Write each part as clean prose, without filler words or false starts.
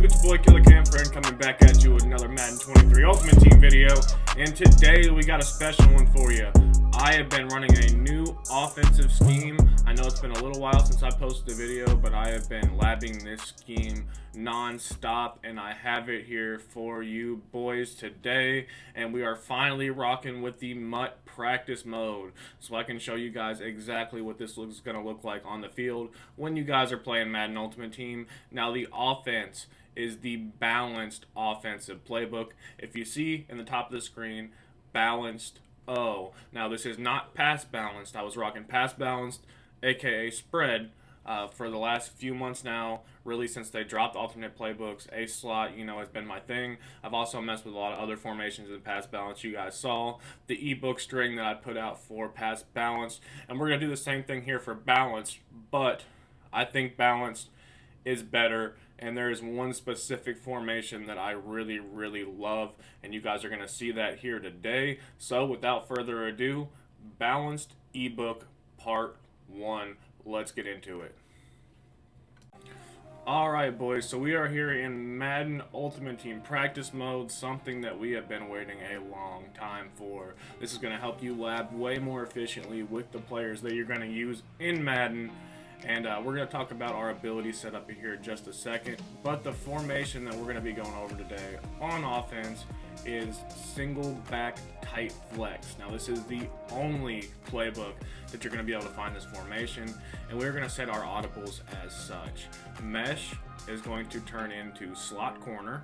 It's your boy Killer Cam Friend coming back at you with another Madden 23 Ultimate Team video, and today we got a special one for you. I have been running a new offensive scheme. I know it's been a little while since I posted a video, but I have been labbing this scheme non-stop, and I have it here for you boys today, and we are finally rocking with the MUT practice mode, so I can show you guys exactly what this is going to look like on the field when you guys are playing Madden Ultimate Team. Now, the offense is the balanced offensive playbook. If you see in the top of the screen, balanced O. Now, this is not pass balanced. I was rocking pass balanced, aka spread, for the last few months now, really since they dropped alternate playbooks. A slot, has been my thing. I've also messed with a lot of other formations in pass balance. You guys saw the ebook string that I put out for pass balance, and we're going to do the same thing here for balanced, but I think balanced is better, and there is one specific formation that I really, really love, and you guys are going to see that here today. So without further ado, balanced ebook part 1. Let's get into it. Alright boys, so we are here in Madden Ultimate Team practice mode, something that we have been waiting a long time for. This is going to help you lab way more efficiently with the players that you're going to use in Madden. And we're going to talk about our ability set up here in just a second. But the formation that we're going to be going over today on offense is single back tight flex. Now, this is the only playbook that you're going to be able to find this formation. And we're going to set our audibles as such. Mesh is going to turn into slot corner,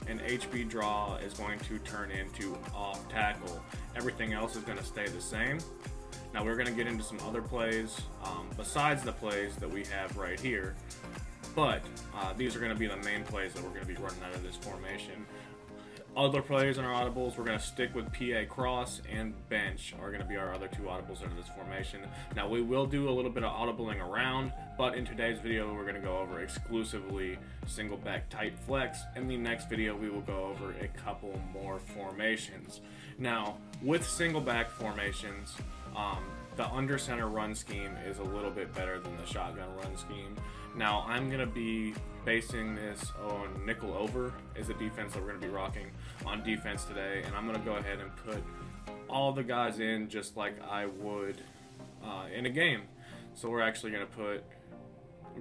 and HB draw is going to turn into off tackle. Everything else is going to stay the same. Now we're going to get into some other plays besides the plays that we have right here, but these are going to be the main plays that we're going to be running out of this formation. Other plays in our audibles, we're going to stick with PA cross and bench are going to be our other two audibles out of this formation. Now we will do a little bit of audibling around, but in today's video we're going to go over exclusively single back tight flex. In the next video we will go over a couple more formations. Now with single back formations, the under center run scheme is a little bit better than the shotgun run scheme. Now I'm going to be basing this on nickel over is a defense that we're going to be rocking on defense today, and I'm going to go ahead and put all the guys in just like I would in a game. So we're actually going to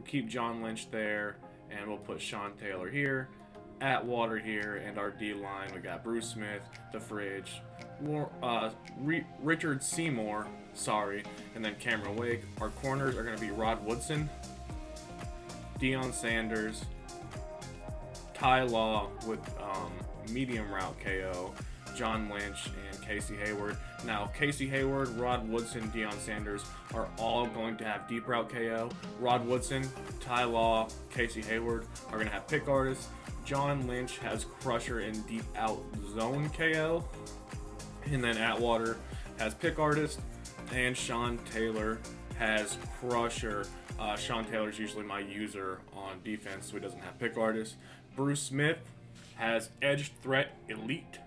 keep John Lynch there, and we'll put Sean Taylor here, Atwater here, and our D line we got Bruce Smith, the Fridge, Richard Seymour, and then Cameron Wake. Our corners are going to be Rod Woodson, Deion Sanders, Ty Law with medium route KO, John Lynch, and Casey Hayward. Now, Casey Hayward, Rod Woodson, Deion Sanders are all going to have deep route KO. Rod Woodson, Ty Law, Casey Hayward are going to have pick artists. John Lynch has crusher and deep out zone KO. And then Atwater has pick artist, and Sean Taylor has crusher. Sean Taylor's usually my user on defense, so he doesn't have pick artist. Bruce Smith has edge threat elite,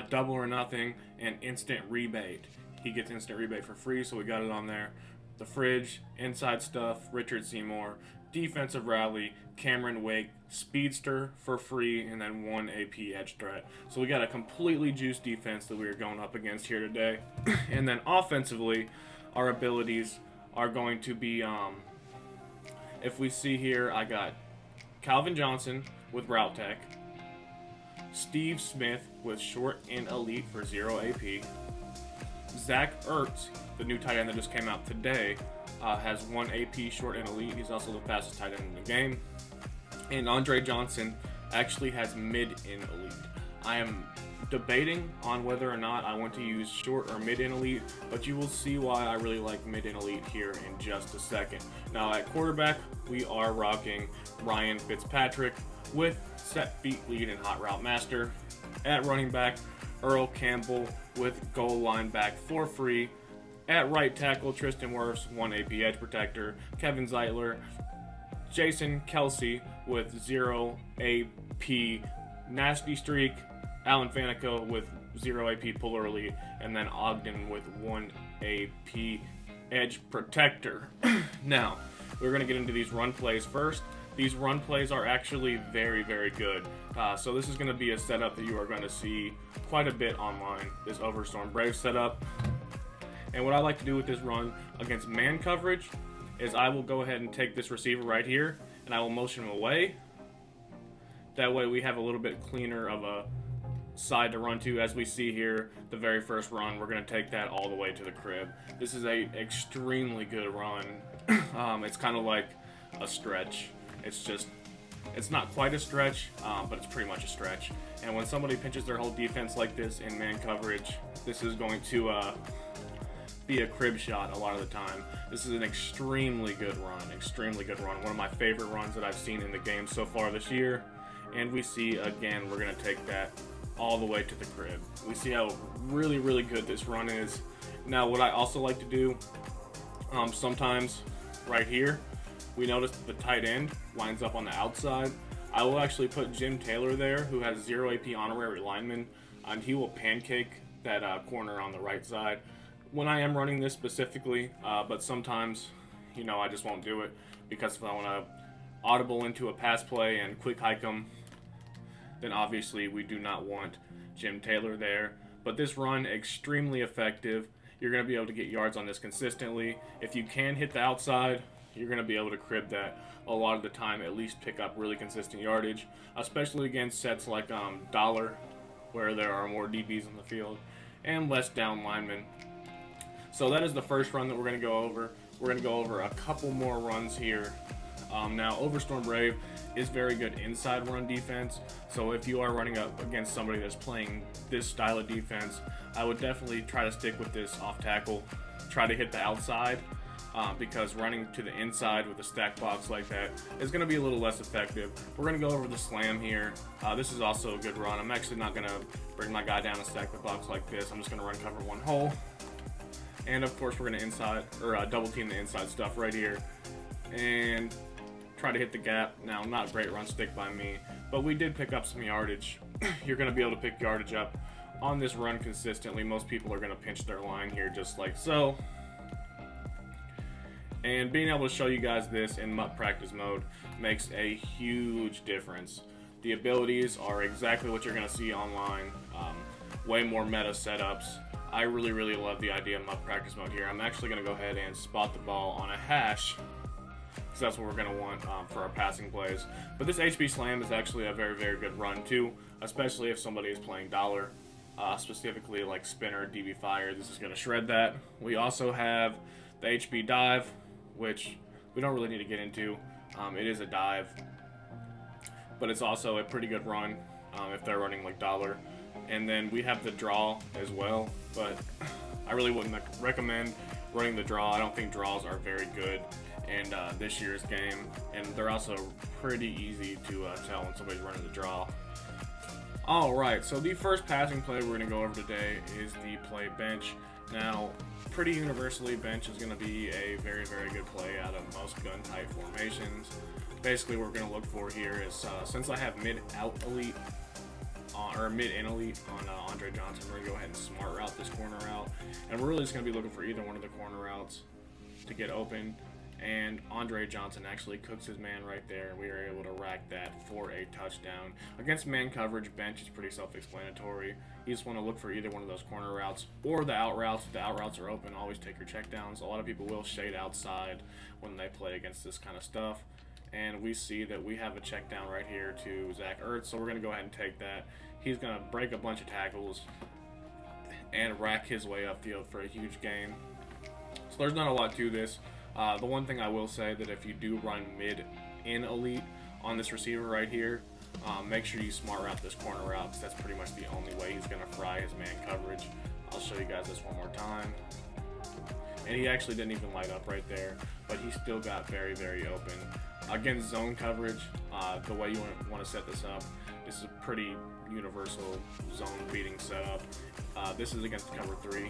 double or nothing, and instant rebate. He gets instant rebate for free, so we got it on there. The Fridge, inside stuff, Richard Seymour, defensive rally, Cameron Wake, speedster for free, and then 1 AP edge threat. So we got a completely juiced defense that we are going up against here today. And then offensively, our abilities are going to be, if we see here, I got Calvin Johnson with route tech, Steve Smith with short and elite for 0 AP, Zach Ertz, the new tight end that just came out today, has 1 AP short and elite. He's also the fastest tight end in the game. And Andre Johnson actually has mid and elite. I am debating on whether or not I want to use short or mid and elite, but you will see why I really like mid and elite here in just a second. Now at quarterback, we are rocking Ryan Fitzpatrick with set feet lead and hot route master. At running back, Earl Campbell with goal line back for free. At right tackle, Tristan Wirfs, 1 AP edge protector. Kevin Zeitler, Jason Kelsey with 0 AP nasty streak. Alan Fanico with 0 AP puller elite. And then Ogden with 1 AP edge protector. Now, we're going to get into these run plays first. these run plays are actually very, very good. So this is going to be a setup that you are going to see quite a bit online, this Overstorm Brave setup. And what I like to do with this run against man coverage is I will go ahead and take this receiver right here and I will motion him away. That way we have a little bit cleaner of a side to run to. As we see here, the very first run, we're going to take that all the way to the crib. This is a extremely good run. It's kind of like a stretch. It's not quite a stretch, but it's pretty much a stretch. And when somebody pinches their whole defense like this in man coverage, this is going to be a crib shot a lot of the time. This is an extremely good run, one of my favorite runs that I've seen in the game so far this year. And we see, again, we're going to take that all the way to the crib. We see how really, really good this run is. Now, what I also like to do, sometimes right here, we notice that the tight end lines up on the outside. I will actually put Jim Taylor there, who has 0 AP honorary lineman, and he will pancake that corner on the right side when I am running this specifically, but sometimes, I just won't do it, because if I want to audible into a pass play and quick hike them, then obviously we do not want Jim Taylor there. But this run, extremely effective. You're going to be able to get yards on this consistently. If you can hit the outside, you're going to be able to crib that a lot of the time, at least pick up really consistent yardage, especially against sets like Dollar, where there are more DBs in the field and less down linemen. So that is the first run that we're going to go over. We're going to go over a couple more runs here. Now, Overstorm Brave is very good inside run defense, so if you are running up against somebody that's playing this style of defense, I would definitely try to stick with this off tackle, try to hit the outside, because running to the inside with a stack box like that is going to be a little less effective. We're going to go over the slam here. This is also a good run. I'm actually not going to bring my guy down and stack the box like this. I'm just going to run cover one hole. And of course, we're going to double team the inside stuff right here and try to hit the gap. Now, not great run stick by me, but we did pick up some yardage. You're going to be able to pick yardage up on this run consistently. Most people are going to pinch their line here just like so. And being able to show you guys this in MUT practice mode makes a huge difference. The abilities are exactly what you're going to see online. Way more meta setups. I really, really love the idea of MUT practice mode here. I'm actually going to go ahead and spot the ball on a hash, because that's what we're going to want for our passing plays. But this HB Slam is actually a very, very good run too, especially if somebody is playing Dollar, specifically like Spinner, DB Fire. This is going to shred that. We also have the HB Dive, which we don't really need to get into. It is a dive, but it's also a pretty good run if they're running like Dollar. And then we have the draw as well, but I really wouldn't recommend running the draw. I don't think draws are very good in this year's game, and they're also pretty easy to tell when somebody's running the draw. Alright, so the first passing play we're going to go over today is the play bench. Now, pretty universally, bench is going to be a very, very good play out of most gun-type formations. Basically, what we're going to look for here is, since I have mid-out elite, or mid-in elite on Andre Johnson, we're going to go ahead and smart route this corner route. And we're really just going to be looking for either one of the corner routes to get open. And Andre Johnson actually cooks his man right there, and we are able to rack that for a touchdown. Against man coverage, bench is pretty self-explanatory. You just want to look for either one of those corner routes or the out routes. If the out routes are open, always take your checkdowns. A lot of people will shade outside when they play against this kind of stuff. And we see that we have a check down right here to Zach Ertz, so we're going to go ahead and take that. He's going to break a bunch of tackles and rack his way upfield for a huge gain. So there's not a lot to this. The one thing I will say that if you do run mid-in elite on this receiver right here, make sure you smart route this corner route, because that's pretty much the only way he's going to fry his man coverage. I'll show you guys this one more time. And he actually didn't even light up right there, but he still got very, very open. Against zone coverage, the way you want to set this up, this is a pretty universal zone beating setup. This is against cover 3.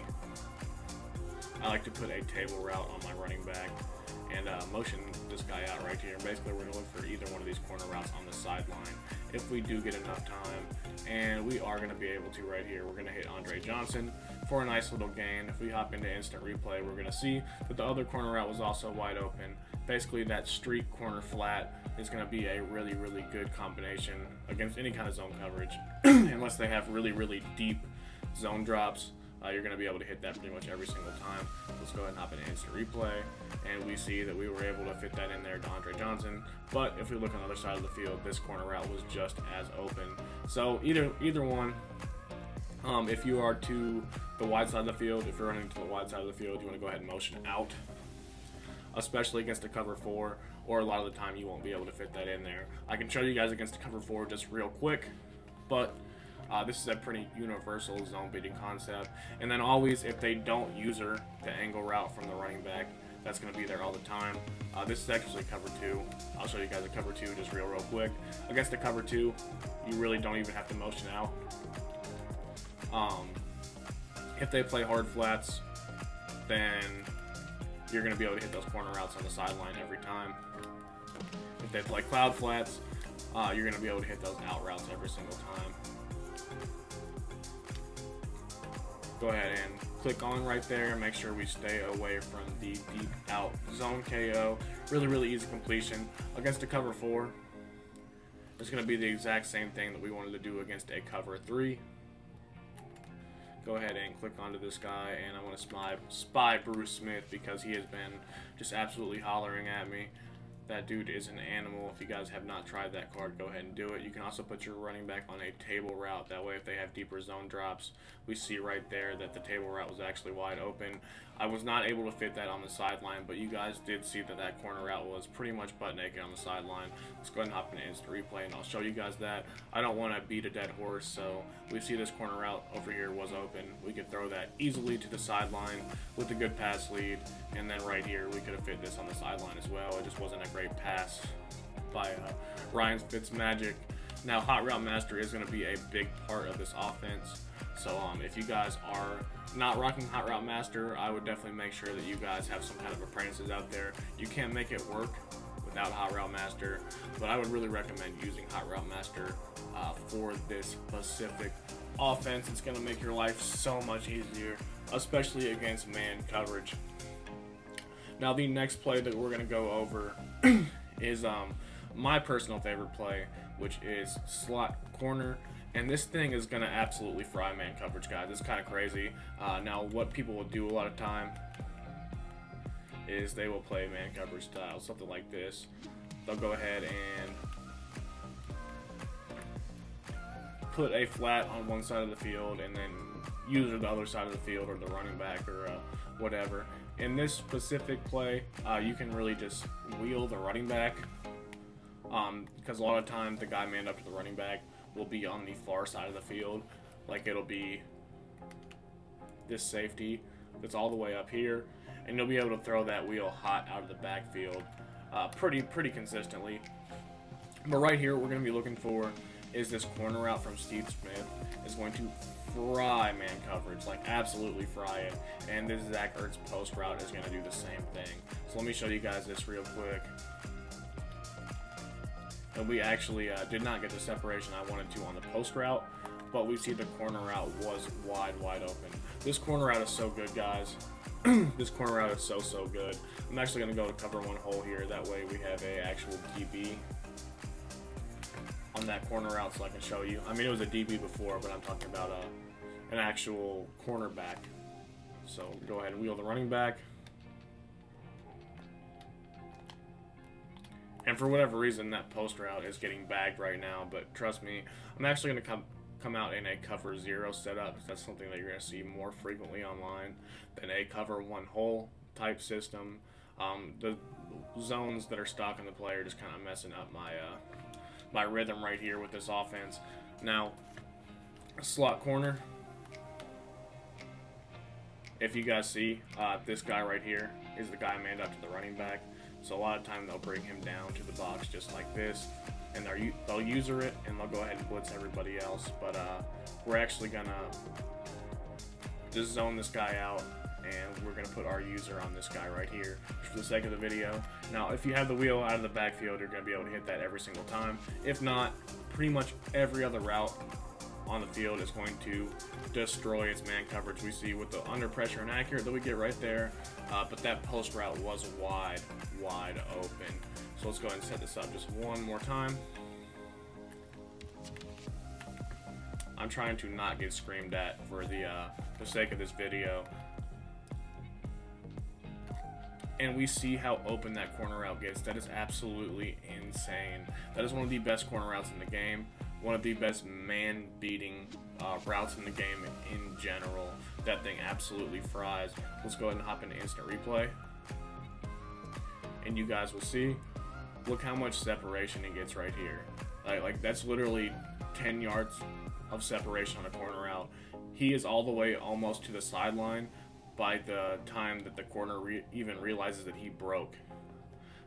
I like to put a table route on my running back and motion this guy out right here. Basically, we're going to look for either one of these corner routes on the sideline if we do get enough time. And we are going to be able to right here. We're going to hit Andre Johnson for a nice little gain. If we hop into instant replay, we're going to see that the other corner route was also wide open. Basically, that street corner flat is going to be a really, really good combination against any kind of zone coverage. Unless they have really, really deep zone drops, you're going to be able to hit that pretty much every single time. Let's go ahead and hop into instant replay, and we see that we were able to fit that in there to Andre Johnson. But if we look on the other side of the field, this corner route was just as open. So either one. If you are to the wide side of the field, if you're running to the wide side of the field, you want to go ahead and motion out, especially against a cover 4, or a lot of the time you won't be able to fit that in there. I can show you guys against a cover 4 just real quick, but this is a pretty universal zone beating concept. And then always, if they don't user the angle route from the running back, that's going to be there all the time. This is actually cover 2. I'll show you guys a cover 2 just real quick. Against a cover 2, you really don't even have to motion out. If they play hard flats, then you're going to be able to hit those corner routes on the sideline every time. If they play cloud flats, you're going to be able to hit those out routes every single time. Go ahead and click on right there. Make sure we stay away from the deep out zone KO. Really, really easy completion. Against a cover 4, it's going to be the exact same thing that we wanted to do against a cover 3. Go ahead and click onto this guy, and I want to spy Bruce Smith because he has been just absolutely hollering at me. That dude is an animal. If you guys have not tried that card, go ahead and do it. You can also put your running back on a table route. That way, if they have deeper zone drops, we see right there that the table route was actually wide open. I was not able to fit that on the sideline, but you guys did see that that corner route was pretty much butt naked on the sideline. Let's go ahead and hop into instant replay, and I'll show you guys that. I don't want to beat a dead horse, so we see this corner route over here was open. We could throw that easily to the sideline with a good pass lead, and then right here we could have fit this on the sideline as well. It just wasn't a great pass by Ryan Fitzmagic. Now, Hot Route Master is going to be a big part of this offense. So if you guys are not rocking Hot Route Master, I would definitely make sure that you guys have some kind of apprentices out there. You can't make it work without Hot Route Master, but I would really recommend using Hot Route Master for this specific offense. It's going to make your life so much easier, especially against man coverage. Now, the next play that we're going to go over is my personal favorite play, which is slot corner. And this thing is going to absolutely fry man coverage, guys. It's kind of crazy. Now, what people will do a lot of time is they will play man coverage style, something like this. They'll go ahead and put a flat on one side of the field and then use the other side of the field, or the running back, or whatever. In this specific play, you can really just wheel the running back, because a lot of times the guy manned up to the running back will be on the far side of the field. Like, it'll be this safety that's all the way up here, and you'll be able to throw that wheel hot out of the backfield pretty consistently. But right here, what we're going to be looking for is this corner route from Steve Smith is going to fry man coverage, like absolutely fry it. And this Zach Ertz post route is going to do the same thing. So let me show you guys this real quick. And we actually did not get the separation I wanted to on the post route, but we see the corner route was wide open. This corner route is so good, guys. This corner route is so good. I'm actually going to go to cover 1 hole here. That way we have a actual DB on that corner route, so I can show you. I mean, it was a DB before, but I'm talking about an actual cornerback. So go ahead and wheel the running back. And for whatever reason, that post route is getting bagged right now. But trust me, I'm actually going to come out in a cover 0 setup. That's something that you're going to see more frequently online than a cover 1 hole type system. The zones that are stock in the play are just kind of messing up my rhythm right here with this offense. Now, slot corner. If you guys see, this guy right here is the guy manned up to the running back. So a lot of time they'll bring him down to the box just like this, and they'll user it, and they'll go ahead and blitz everybody else. But we're actually gonna just zone this guy out, and we're gonna put our user on this guy right here for the sake of the video. Now, if you have the wheel out of the backfield, you're gonna be able to hit that every single time. If not, pretty much every other route on the field is going to destroy its man coverage. We see with the under pressure and accurate that we get right there, but that post route was wide open. So let's go ahead and set this up just one more time. I'm trying to not get screamed at for the sake of this video. And we see how open that corner route gets. That is absolutely insane. That is one of the best corner routes in the game. One of the best man-beating routes in the game in general. That thing absolutely fries. Let's go ahead and hop into instant replay. And you guys will see, look how much separation it gets right here. Like that's literally 10 yards of separation on a corner route. He is all the way almost to the sideline by the time that the corner even realizes that he broke.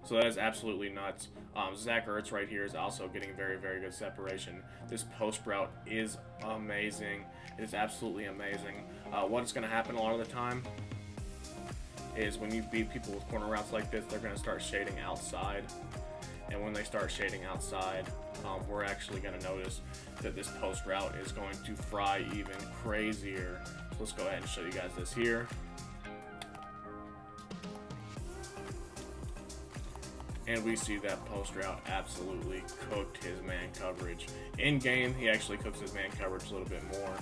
So that is absolutely nuts. Zach Ertz right here is also getting very good separation. This post route is amazing. It is absolutely amazing. What's going to happen a lot of the time is when you beat people with corner routes like this, they're going to start shading outside. And when they start shading outside, we're actually going to notice that this post route is going to fry even crazier. So let's go ahead and show you guys this here. And we see that post route absolutely cooked his man coverage. In game, he actually cooks his man coverage a little bit more.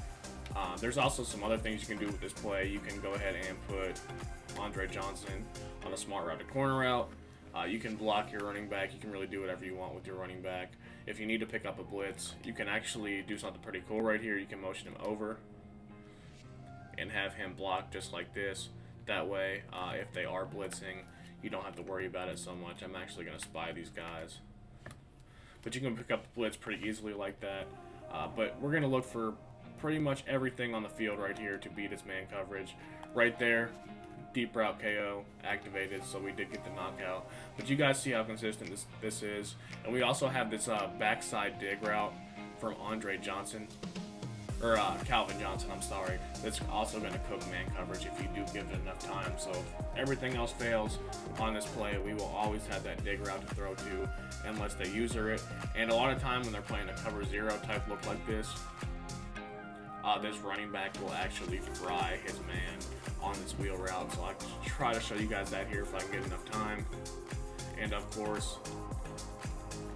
There's also some other things you can do with this play. You can go ahead and put Andre Johnson on a smart routed corner route. You can block your running back. You can really do whatever you want with your running back. If you need to pick up a blitz, you can actually do something pretty cool right here. You can motion him over and have him block just like this. That way, if they are blitzing, you don't have to worry about it so much. I'm actually going to spy these guys. But you can pick up the blitz pretty easily like that. But we're going to look for pretty much everything on the field right here to beat its man coverage. Right there, deep route KO activated, so we did get the knockout. But you guys see how consistent this is. And we also have this backside dig route from Andre Johnson. Or Calvin Johnson, I'm sorry. That's also going to cook man coverage if you do give it enough time. So if everything else fails on this play, we will always have that dig route to throw to unless they user it. And a lot of time when they're playing a cover zero type look like this running back will actually fry his man on this wheel route. So I try to show you guys that here if I can get enough time. And of course,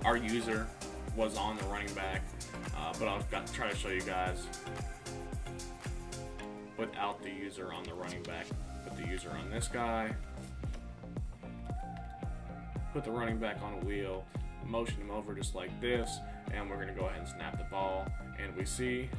our user was on the running back. But I'll try to show you guys without the user on the running back. Put the user on this guy. Put the running back on a wheel. Motion him over just like this. And we're going to go ahead and snap the ball. And we see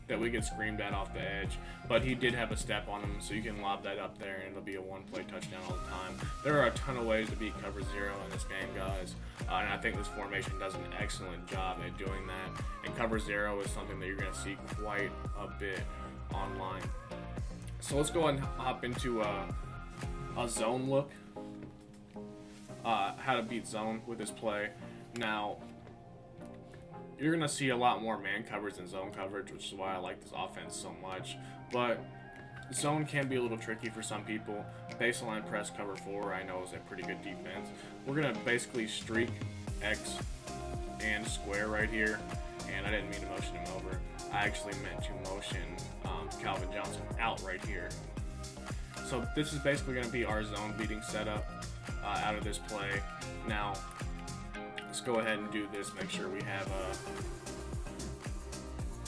that we get screamed at off the edge. But he did have a step on him, so you can lob that up there and it'll be a one-play touchdown all the time. There are a ton of ways to beat cover zero in this game, guys. And I think this formation does an excellent job at doing that. And cover zero is something that you're going to see quite a bit online. So let's go ahead and hop into a zone look. How to beat zone with this play. Now, you're going to see a lot more man coverage than zone coverage, which is why I like this offense so much. But zone can be a little tricky for some people. Baseline press cover 4, I know, is a pretty good defense. We're going to basically streak X and square right here. And I didn't mean to motion him over. I actually meant to motion Calvin Johnson out right here. So this is basically going to be our zone beating setup out of this play. Now, let's go ahead and do this. Make sure we have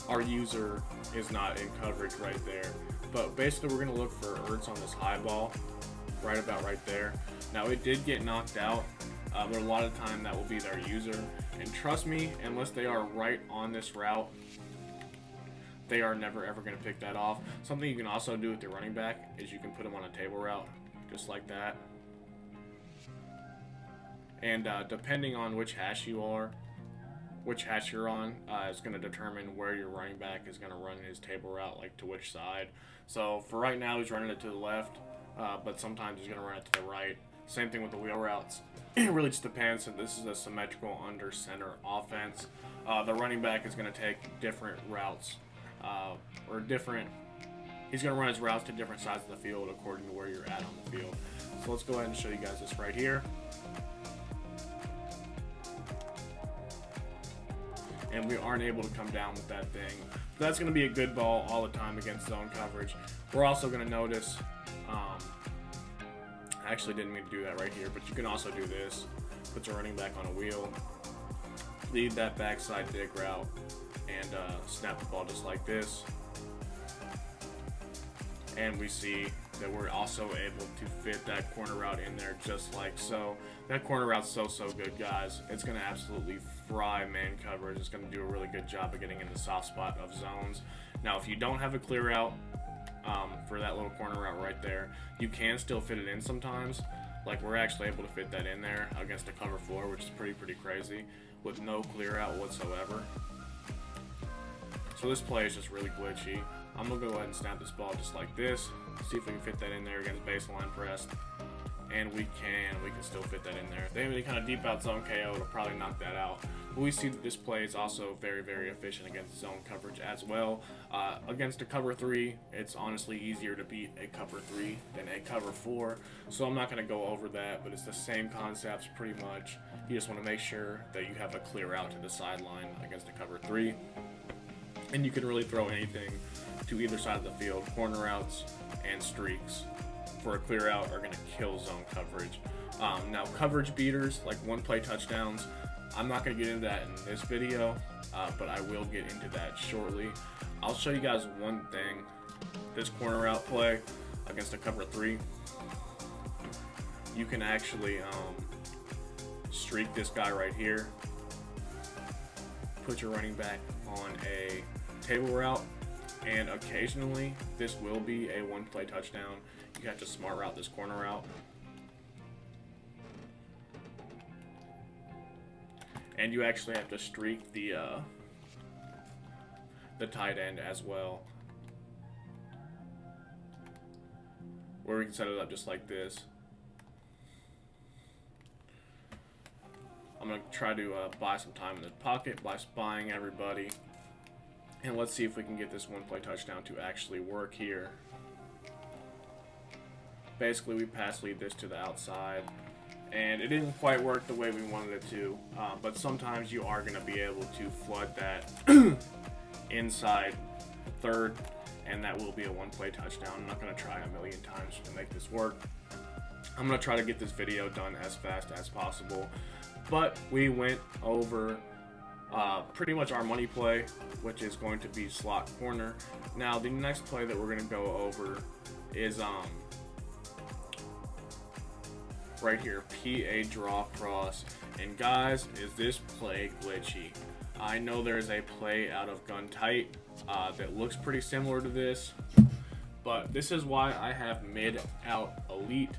our user is not in coverage right there. But basically, we're going to look for Ertz on this high ball, right about right there. Now, it did get knocked out, but a lot of the time that will be their user. And trust me, unless they are right on this route, they are never ever going to pick that off. Something you can also do with your running back is you can put them on a table route, just like that. And depending on which hash you're on, is going to determine where your running back is going to run his table route, like to which side. So for right now, he's running it to the left, but sometimes he's going to run it to the right. Same thing with the wheel routes. It really just depends. So this is a symmetrical under center offense. The running back is going to take different routes, he's going to run his routes to different sides of the field according to where you're at on the field. So let's go ahead and show you guys this right here. and we aren't able to come down with that thing. That's going to be a good ball all the time against zone coverage. We're also going to notice, I actually didn't mean to do that right here, but you can also do this. Put your running back on a wheel, lead that backside dig route, and snap the ball just like this. And we see that we're also able to fit that corner route in there just like so. That corner route's so good, guys. It's going to absolutely fry man coverage. It's going to do a really good job of getting in the soft spot of zones. Now, if you don't have a clear route for that little corner route right there, you can still fit it in sometimes. Like, we're actually able to fit that in there against a cover 4, which is pretty crazy, with no clear out whatsoever. So this play is just really glitchy. I'm going to go ahead and snap this ball just like this. See if we can fit that in there against baseline press. And we can still fit that in there. If they have any kind of deep out zone KO, it'll probably knock that out. But we see that this play is also very efficient against zone coverage as well. Against a cover 3, it's honestly easier to beat a cover 3 than a cover 4. So I'm not going to go over that, but it's the same concepts pretty much. You just want to make sure that you have a clear out to the sideline against a cover 3. And you can really throw anything to either side of the field. Corner routes and streaks for a clear out are going to kill zone coverage. Now, coverage beaters, like one-play touchdowns, I'm not going to get into that in this video, but I will get into that shortly. I'll show you guys one thing. This corner route play against a cover 3, you can actually streak this guy right here. Put your running back on a table route, and occasionally this will be a one-play touchdown. You have to smart route this corner route. And you actually have to streak the tight end as well, where we can set it up just like this. I'm going to try to buy some time in the pocket by spying everybody. And let's see if we can get this one-play touchdown to actually work here. Basically, we pass lead this to the outside, and it didn't quite work the way we wanted it to, but sometimes you are going to be able to flood that inside third, and that will be a one-play touchdown. I'm not going to try a million times to make this work. I'm going to try to get this video done as fast as possible, but we went over pretty much our money play, which is going to be slot corner. Now, the next play that we're going to go over is right here, PA draw cross. And guys, is this play glitchy? I know there's a play out of gun tight that looks pretty similar to this, but this is why I have mid out elite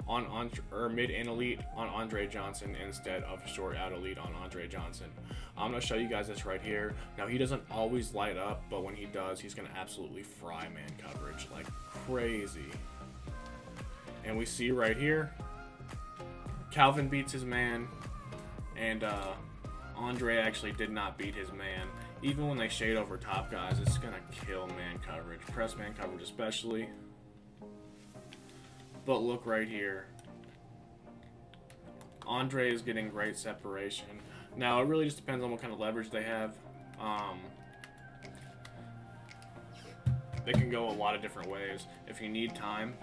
on mid and elite on Andre Johnson instead of short out elite on Andre Johnson. I'm going to show you guys this right here. Now, he doesn't always light up, but when he does, he's going to absolutely fry man coverage like crazy. And we see right here, Calvin beats his man, and Andre actually did not beat his man. Even when they shade over top guys, it's going to kill man coverage, press man coverage especially. But look right here. Andre is getting great separation. Now, it really just depends on what kind of leverage they have. They can go a lot of different ways. If you need time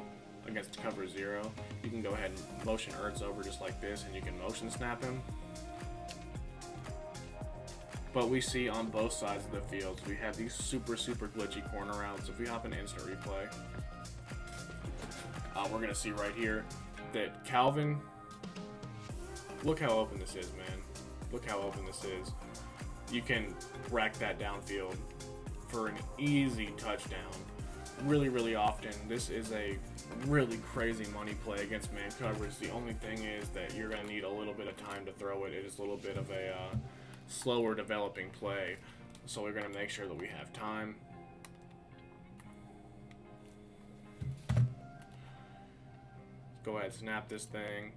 against cover 0, you can go ahead and motion Ertz over just like this, and you can motion snap him. But we see on both sides of the field, we have these super glitchy corner routes. If we hop into instant replay, we're going to see right here that Calvin, look how open this is, man. Look how open this is. You can rack that downfield for an easy touchdown really often. This is a really crazy money play against man coverage. The only thing is that you're going to need a little bit of time to throw it. It is a little bit of a slower developing play, so we're going to make sure that we have time. Go ahead, snap this thing.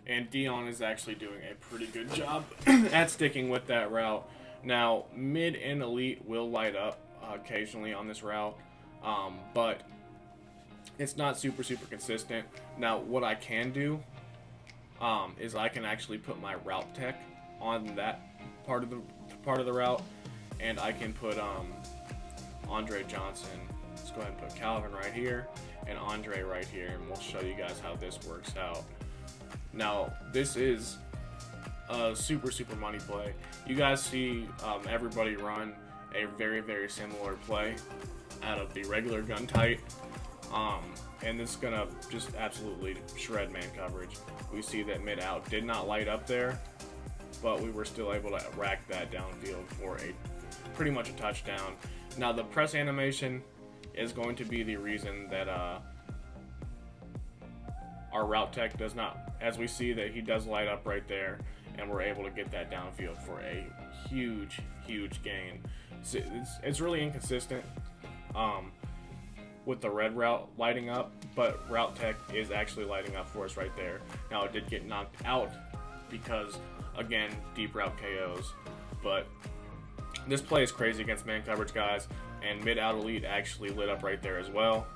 And Dion is actually doing a pretty good job at sticking with that route. Now, mid and elite will light up occasionally on this route, but it's not super consistent. Now, what I can do is I can actually put my route tech on that part of the route, and I can put Andre Johnson. Let's go ahead and put Calvin right here and Andre right here, and we'll show you guys how this works out. Now, this is a super money play. You guys see everybody run a very similar play out of the regular gun tight, and this is gonna just absolutely shred man coverage. We see that mid out did not light up there, but we were still able to rack that downfield for a pretty much a touchdown. Now the press animation is going to be the reason that our route tech does not, as we see that he does light up right there, and we're able to get that downfield for a huge gain. So it's really inconsistent with the red route lighting up, but route tech is actually lighting up for us right there. Now it did get knocked out because, again, deep route KOs, but this play is crazy against man coverage, guys, and mid out elite actually lit up right there as well,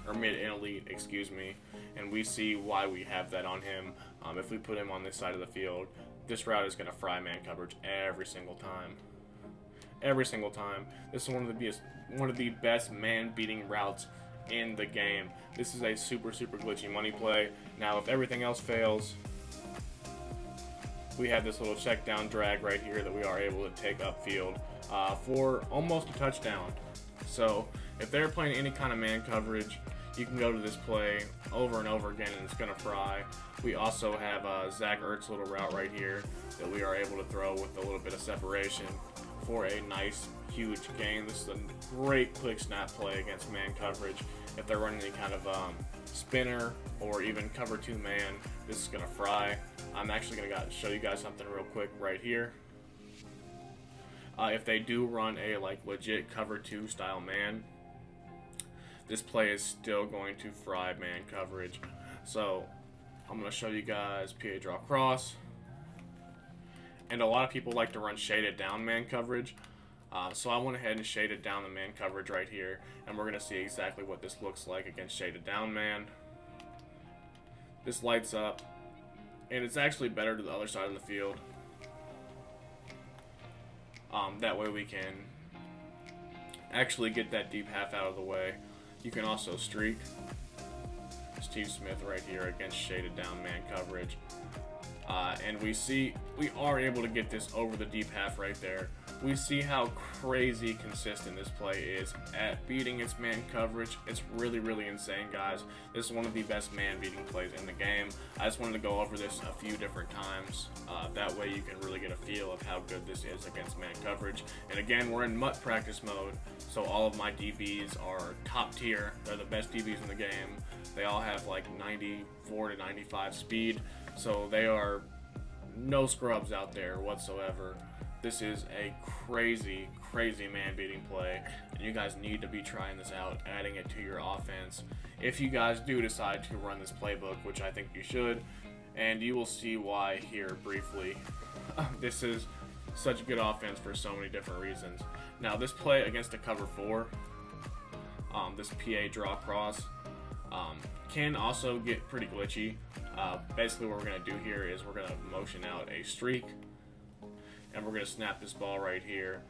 or mid in elite, excuse me, and we see why we have that on him. If we put him on this side of the field, this route is going to fry man coverage every single time. Every single time. This is one of the best man-beating routes in the game. This is a super glitchy money play. Now, if everything else fails, we have this little check down drag right here that we are able to take upfield for almost a touchdown. So, if they're playing any kind of man coverage, you can go to this play over and over again, and it's going to fry. We also have Zach Ertz's little route right here that we are able to throw with a little bit of separation for a nice, huge gain. This is a great quick snap play against man coverage. If they're running any kind of spinner or even cover 2 man, this is going to fry. I'm actually going to show you guys something real quick right here. If they do run a legit cover 2 style man, this play is still going to fry man coverage. So I'm going to show you guys PA draw cross. And a lot of people like to run shaded down man coverage. So I went ahead and shaded down the man coverage right here. And we're going to see exactly what this looks like against shaded down man. This lights up. And it's actually better to the other side of the field. That way we can actually get that deep half out of the way. You can also streak. Steve Smith right here against shaded down man coverage. And we are able to get this over the deep half right there. We see how crazy consistent this play is at beating its man coverage. It's really insane, guys. This is one of the best man beating plays in the game. I just wanted to go over this a few different times. That way you can really get a feel of how good this is against man coverage. And again, we're in MUT practice mode, so all of my DBs are top tier. They're the best DBs in the game. They all have like 94 to 95 speed, so they are no scrubs out there whatsoever. This is a crazy man-beating play, and you guys need to be trying this out, adding it to your offense. If you guys do decide to run this playbook, which I think you should, and you will see why here briefly. This is such a good offense for so many different reasons. Now, this play against a cover 4, this PA draw cross, can also get pretty glitchy. Basically what we're going to do here is we're going to motion out a streak, and we're going to snap this ball right here,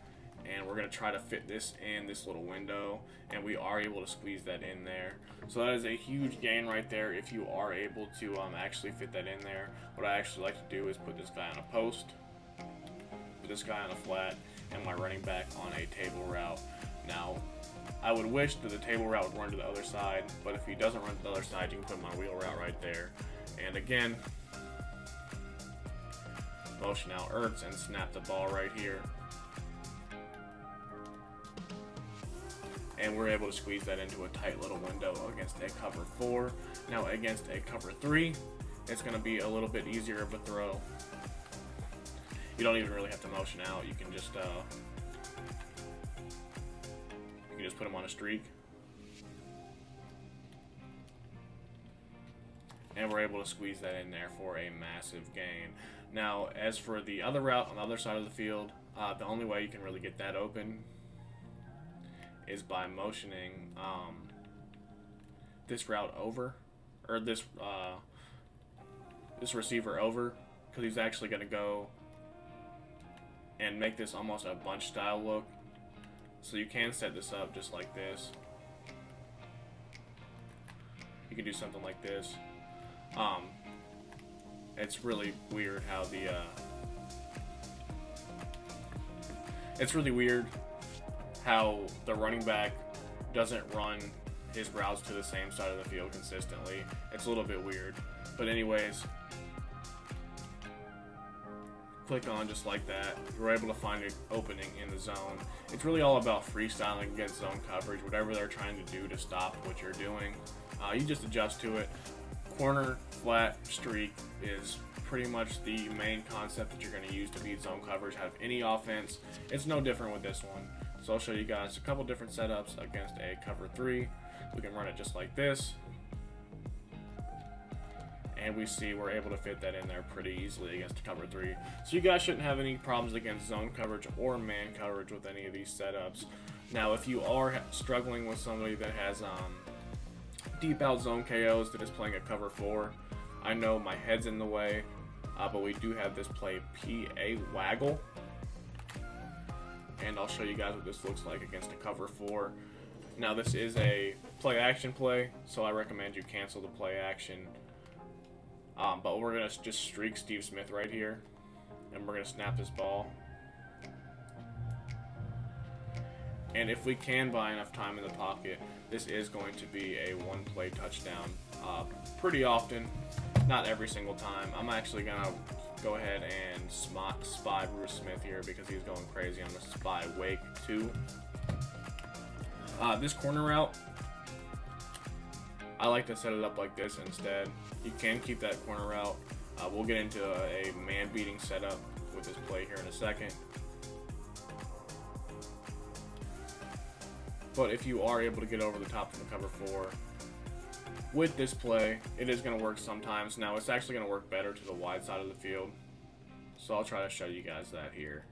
and we're going to try to fit this in this little window, and we are able to squeeze that in there. So that is a huge gain right there if you are able to actually fit that in there. What I actually like to do is put this guy on a post, put this guy on a flat, and my running back on a table route. Now, I would wish that the table route would run to the other side, but if he doesn't run to the other side, you can put my wheel route right there. And again, motion out Ertz and snap the ball right here. And we're able to squeeze that into a tight little window against a cover 4. Now against a cover 3, it's going to be a little bit easier of a throw. You don't even really have to motion out. You can just put him on a streak. And we're able to squeeze that in there for a massive gain. Now, as for the other route on the other side of the field, the only way you can really get that open is by motioning this route over, or this this receiver over, because he's actually going to go and make this almost a bunch style look. So you can set this up just like this. You can do something like this. It's really weird how the running back doesn't run his routes to the same side of the field consistently. It's a little bit weird. But anyways, click on just like that. You're able to find an opening in the zone. It's really all about freestyling against zone coverage, whatever they're trying to do to stop what you're doing. You just adjust to it. Corner, flat, streak is pretty much the main concept that you're going to use to beat zone coverage out of any offense. It's no different with this one. So I'll show you guys a couple different setups against a cover 3. We can run it just like this. And we see we're able to fit that in there pretty easily against a cover 3. So you guys shouldn't have any problems against zone coverage or man coverage with any of these setups. Now, if you are struggling with somebody that has deep out zone KOs that is playing a cover 4, I know my head's in the way, but we do have this play PA waggle. And I'll show you guys what this looks like against a cover 4. Now, this is a play action play, so I recommend you cancel the play action. But we're going to just streak Steve Smith right here, and we're going to snap this ball. And if we can buy enough time in the pocket, this is going to be a one-play touchdown pretty often, not every single time. I'm actually going to go ahead and spy Bruce Smith here because he's going crazy. I'm going to spy Wake 2. This corner route, I like to set it up like this instead. You can keep that corner route. We'll get into a man-beating setup with this play here in a second. But if you are able to get over the top of the cover 4 with this play, it is going to work sometimes. Now, it's actually going to work better to the wide side of the field. So I'll try to show you guys that here.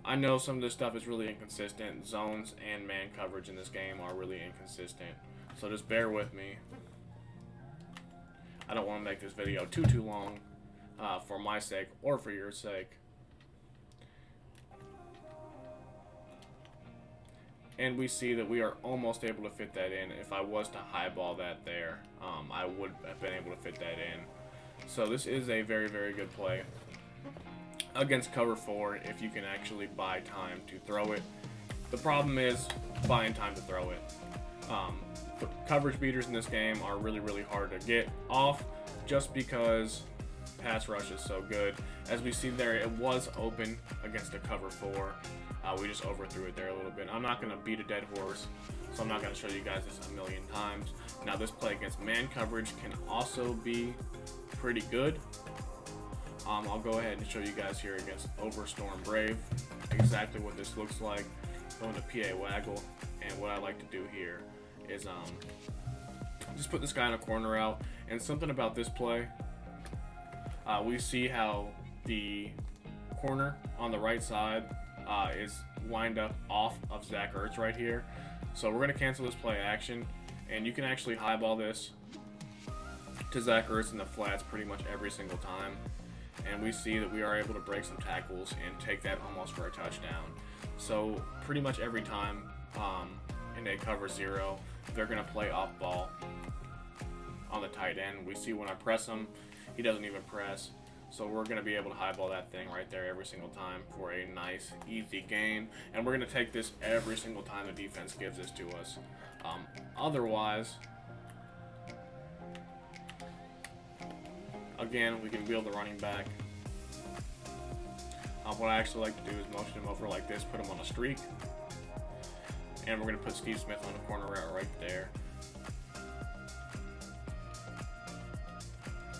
I know some of this stuff is really inconsistent. Zones and man coverage in this game are really inconsistent. So just bear with me. I don't want to make this video too long for my sake or for your sake. And we see that we are almost able to fit that in. If I was to highball that there, I would have been able to fit that in. So this is a very, very good play against cover 4 if you can actually buy time to throw it. The problem is buying time to throw it. The coverage beaters in this game are really, really hard to get off just because pass rush is so good. As we see there, it was open against a cover 4. We just overthrew it there a little bit. I'm not going to beat a dead horse, so I'm not going to show you guys this a million times. Now, this play against man coverage can also be pretty good. I'll go ahead and show you guys here against Overstorm Brave exactly what this looks like. Going to PA waggle, and what I like to do here is just put this guy in a corner out. And something about this play, we see how the corner on the right side is lined up off of Zach Ertz right here. So we're going to cancel this play action, and you can actually highball this to Zach Ertz in the flats pretty much every single time. And we see that we are able to break some tackles and take that almost for a touchdown. So pretty much every time in a cover 0, they're going to play off ball on the tight end. We see when I press him, he doesn't even press. So we're going to be able to highball that thing right there every single time for a nice, easy gain. And we're going to take this every single time the defense gives this to us. Otherwise, again, we can wheel the running back. What I actually like to do is motion him over like this, put him on a streak. And we're going to put Steve Smith on the corner route right there.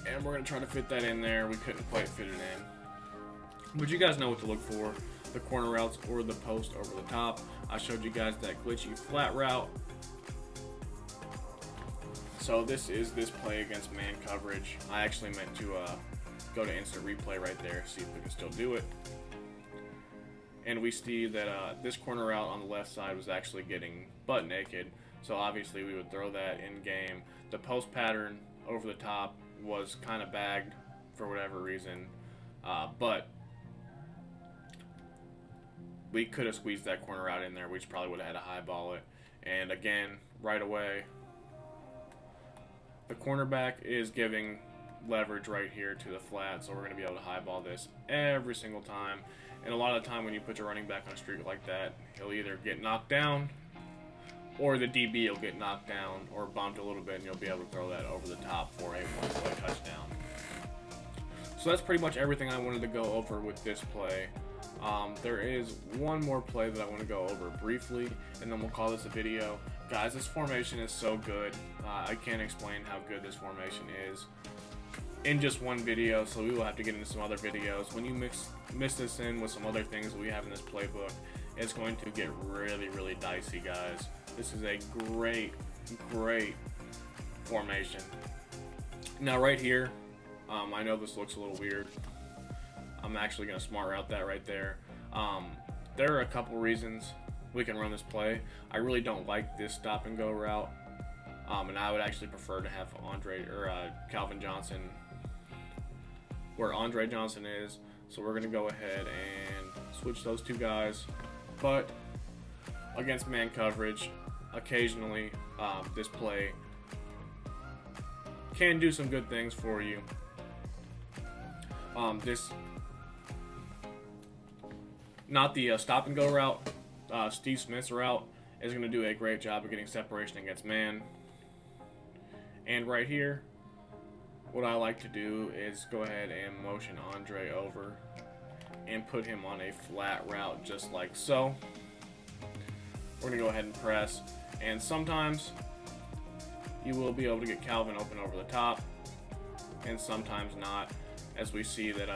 And we're going to try to fit that in there. We couldn't quite fit it in. But you guys know what to look for. The corner routes or the post over the top. I showed you guys that glitchy flat route. So this is this play against man coverage. I actually meant to go to instant replay right there, see if we can still do it. And we see that this corner route on the left side was actually getting butt naked. So obviously we would throw that in game. The post pattern over the top was kind of bagged for whatever reason, but we could have squeezed that corner out in there. We just probably would have had to high ball it. And again, right away, the cornerback is giving leverage right here to the flat, so we're going to be able to high ball this every single time. And a lot of the time when you put your running back on a streak like that, he'll either get knocked down, or the DB will get knocked down or bumped a little bit, and you'll be able to throw that over the top for a one-play touchdown. So that's pretty much everything I wanted to go over with this play. There is one more play that I want to go over briefly, and then we'll call this a video. Guys, this formation is so good. I can't explain how good this formation is in just one video, so we will have to get into some other videos. When you mix this in with some other things that we have in this playbook, it's going to get really, really dicey, guys. This is a great, great formation. Now right here, I know this looks a little weird. I'm actually going to smart route that right there. There are a couple reasons we can run this play. I really don't like this stop and go route, and I would actually prefer to have Calvin Johnson where Andre Johnson is. So we're going to go ahead and switch those two guys. But against man coverage, occasionally this play can do some good things for you. Not the stop and go route. Steve Smith's route is going to do a great job of getting separation against man. And right here, what I like to do is go ahead and motion Andre over and put him on a flat route just like so. We're going to go ahead and press, and sometimes you will be able to get Calvin open over the top, and sometimes not, as we see that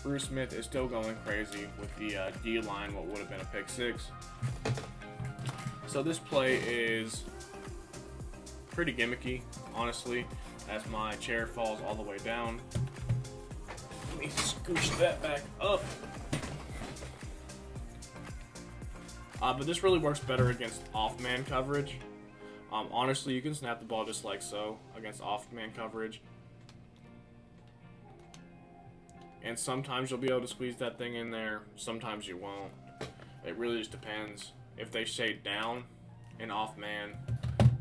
Bruce Smith is still going crazy with the D-line, what would have been a pick six. So this play is pretty gimmicky, honestly, as my chair falls all the way down. Let me scooch that back up. But this really works better against off-man coverage. Honestly, you can snap the ball just like so against off-man coverage. And sometimes you'll be able to squeeze that thing in there, sometimes you won't. It really just depends. If they shade down and off-man,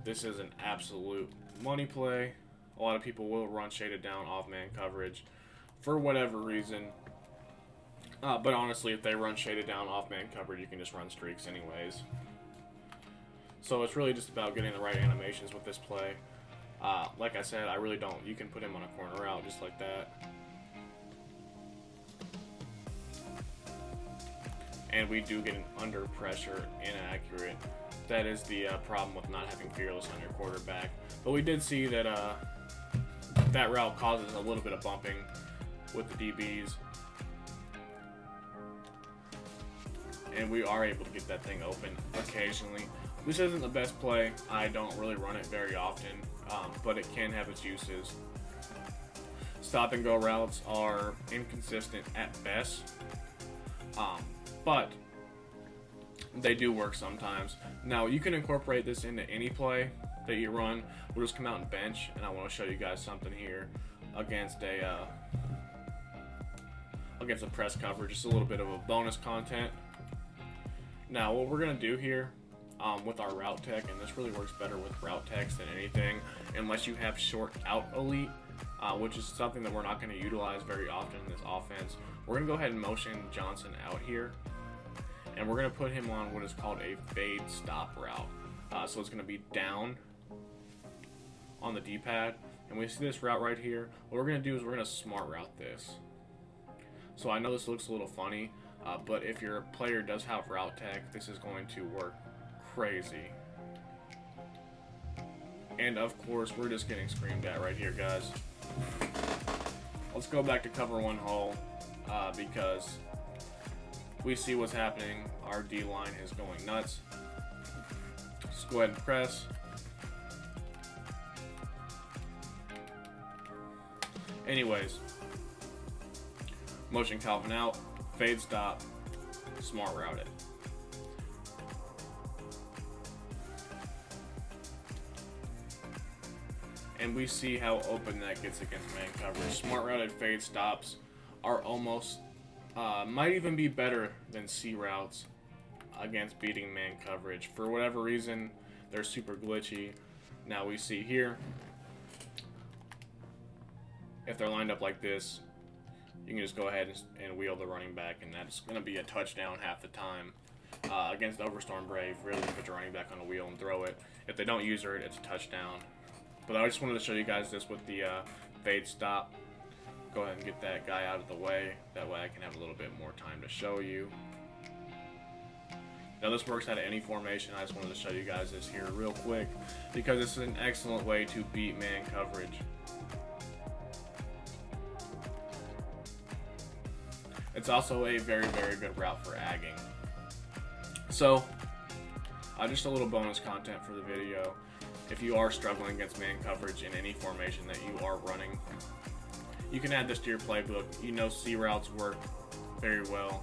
this is an absolute money play. A lot of people will run shaded down off-man coverage for whatever reason. But honestly, if they run shaded down off-man coverage, you can just run streaks anyways. So it's really just about getting the right animations with this play. Like I said, I really don't. You can put him on a corner route just like that. And we do get an under pressure inaccurate. That is the problem with not having Fearless on your quarterback. But we did see that that route causes a little bit of bumping with the DBs. And we are able to get that thing open occasionally. This isn't the best play. I don't really run it very often, but it can have its uses. Stop and go routes are inconsistent at best, but they do work sometimes. Now you can incorporate this into any play that you run. We'll just come out and bench, and I want to show you guys something here against a press coverage. Just a little bit of a bonus content. Now what we're gonna do here with our route tech, and this really works better with route techs than anything, unless you have short out elite, which is something that we're not going to utilize very often in this offense. We're going to go ahead and motion Johnson out here, and we're going to put him on what is called a fade stop route. So it's going to be down on the D-pad, and we see this route right here. What we're going to do is we're going to smart route this. So I know this looks a little funny, but if your player does have route tech, this is going to work crazy. And of course, we're just getting screamed at right here, guys. Let's go back to cover one hole because we see what's happening. Our D-line is going nuts. Let's go ahead and press. Anyways, motion Calvin out, fade stop, smart route it. And and we see how open that gets against man coverage. Smart routed fade stops are almost, might even be better than C routes against beating man coverage. For whatever reason, they're super glitchy. Now we see here, if they're lined up like this, you can just go ahead and wheel the running back, and that's going to be a touchdown half the time. Against Overstorm Brave, really put your running back on a wheel and throw it. If they don't use her, it's a touchdown. But I just wanted to show you guys this with the fade stop. Go ahead and get that guy out of the way. That way I can have a little bit more time to show you. Now this works out of any formation. I just wanted to show you guys this here real quick because this is an excellent way to beat man coverage. It's also a very, very good route for agging. So, just a little bonus content for the video. If you are struggling against man coverage in any formation that you are running, you can add this to your playbook. You know C routes work very well,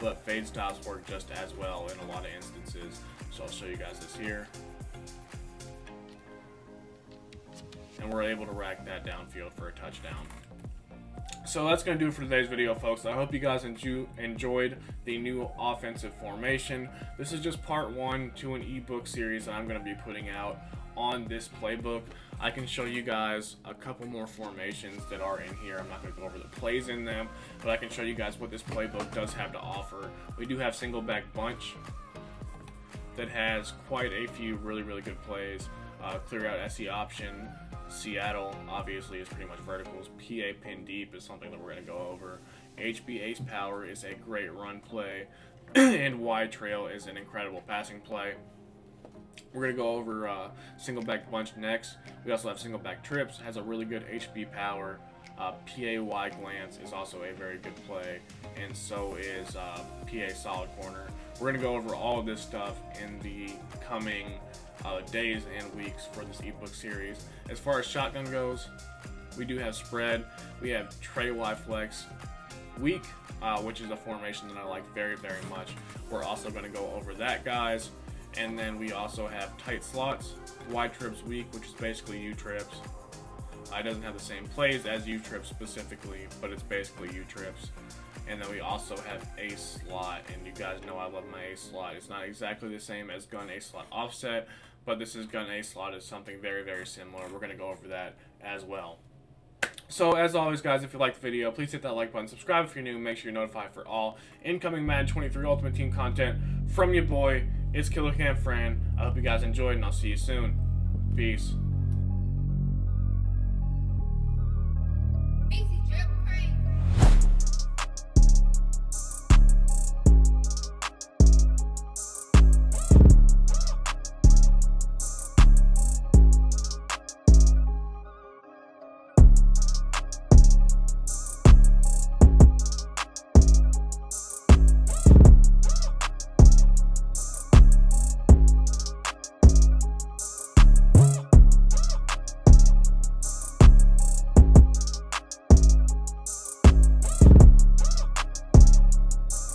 but fade stops work just as well in a lot of instances. So I'll show you guys this here. And we're able to rack that downfield for a touchdown. So that's going to do it for today's video, folks. I hope you guys enjoyed the new offensive formation. This is just part 1 to an ebook series that I'm going to be putting out on this playbook. I can show you guys a couple more formations that are in here. I'm not going to go over the plays in them, but I can show you guys what this playbook does have to offer. We do have single back bunch that has quite a few really, really good plays. Clear out SE option. Seattle obviously is pretty much verticals. PA pin deep is something that we're going to go over. HB ace power is a great run play, and wide trail is an incredible passing play. We're going to go over single back bunch next. We also have single back trips, has a really good HB power. PA glance is also a very good play, and so is PA solid corner. We're going to go over all of this stuff in the coming days and weeks for this ebook series. As far as shotgun goes, we do have spread. We have Trey Y flex weak, which is a formation that I like very, very much. We're also going to go over that, guys. And then we also have tight slots, Y trips weak, which is basically U trips. It doesn't have the same plays as U trips specifically, but it's basically U trips. And then we also have ace slot, and you guys know I love my ace slot. It's not exactly the same as gun ace slot offset, but this is gun ace slot is something very, very similar. We're going to go over that as well. So as always, guys, if you liked the video, please hit that like button, subscribe if you're new, make sure you're notified for all incoming Madden 23 Ultimate Team content from your boy. It's Killer Cam Fran. I hope you guys enjoyed, and I'll see you soon. Peace.